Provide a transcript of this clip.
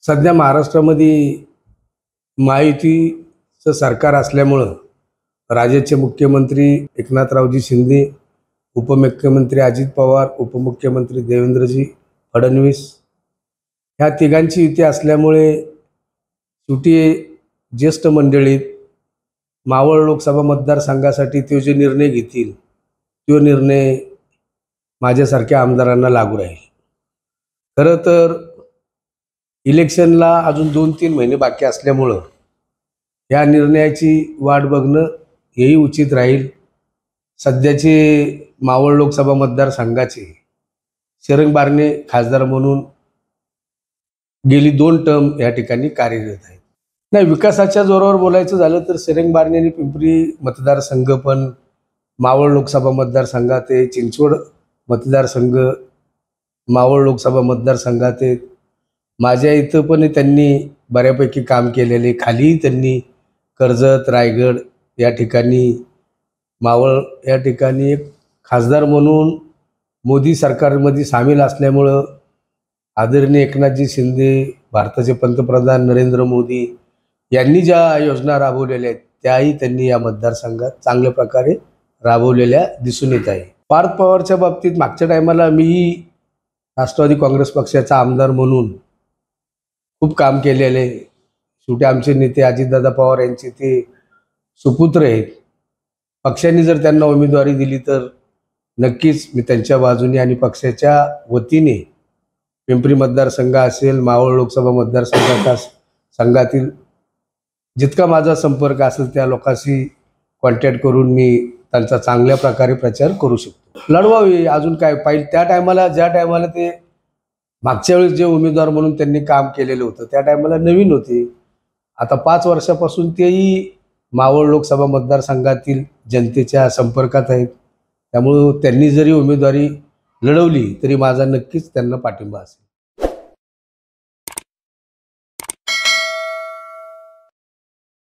सध्या महाराष्ट्रामध्ये महायुतीचं सरकार असल्यामुळं राज्याचे मुख्यमंत्री एकनाथरावजी शिंदे, उपमुख्यमंत्री अजित पवार, उपमुख्यमंत्री देवेंद्रजी फडणवीस ह्या तिघांची युती असल्यामुळे शेवटी ज्येष्ठ मंडळीत मावळ लोकसभा मतदारसंघासाठी ते जे निर्णय घेतील तो निर्णय माझ्यासारख्या आमदारांना लागू राहील। खरं तर इलेक्शनला अजून 2-3 महिने बाकी असल्यामुळं या निर्णयाची वाट बघणं हेही उचित राहील। सध्याचे मावळ लोकसभा मतदारसंघाचे शरंग बारणे खासदार म्हणून गेली 2 टर्म या ठिकाणी कार्यरत आहेत। नाही, विकासाच्या जोरावर बोलायचं झालं तर शरंग बारणे आणि पिंपरी मतदारसंघ पण मावळ लोकसभा मतदारसंघात आहे, चिंचवड मतदारसंघ मावळ लोकसभा मतदारसंघात आहे। माझ्या इथं पण त्यांनी बऱ्यापैकी काम केलेले, खाली त्यांनी कर्जत, रायगड या ठिकाणी मावळ या ठिकाणी एक खासदार म्हणून मोदी सरकारमध्ये सामील असल्यामुळं आदरणीय एकनाथजी शिंदे, भारताचे पंतप्रधान नरेंद्र मोदी यांनी ज्या योजना राबवलेल्या आहेत त्याही त्यांनी या मतदारसंघात चांगल्या प्रकारे राबवलेल्या दिसून येत आहे। पार्थ पवारच्या बाबतीत मागच्या टायमाला मी राष्ट्रवादी काँग्रेस पक्षाचा आमदार म्हणून खूप काम केलेले। शेवटी आमचे नेते अजितदादा पवार यांचे ते सुपुत्र आहेत। पक्षाने जर त्यांना उमेदवारी दिली तर नक्कीच मी त्यांच्या बाजूने आणि पक्षाच्या वतीने पिंपरी मतदारसंघ असेल, मावळ लोकसभा मतदारसंघातील जितका माझा संपर्क असेल त्या लोकांशी कॉन्टॅक्ट करून मी त्यांचा चांगल्या प्रकारे प्रचार करू शकतो। लढवावी अजून काय पाहिजे त्या टायमाला, ज्या टायमाला ते मागच्या वेळेस जे उमेदवार म्हणून त्यांनी काम केलेलं होतं त्या टायमाला नवीन होते। आता 5 वर्षापासून तेही मावळ लोकसभा मतदारसंघातील जनतेच्या संपर्कात आहेत। त्यामुळे त्यांनी जरी उमेदवारी लढवली तरी माझा नक्कीच त्यांना पाठिंबा असेल।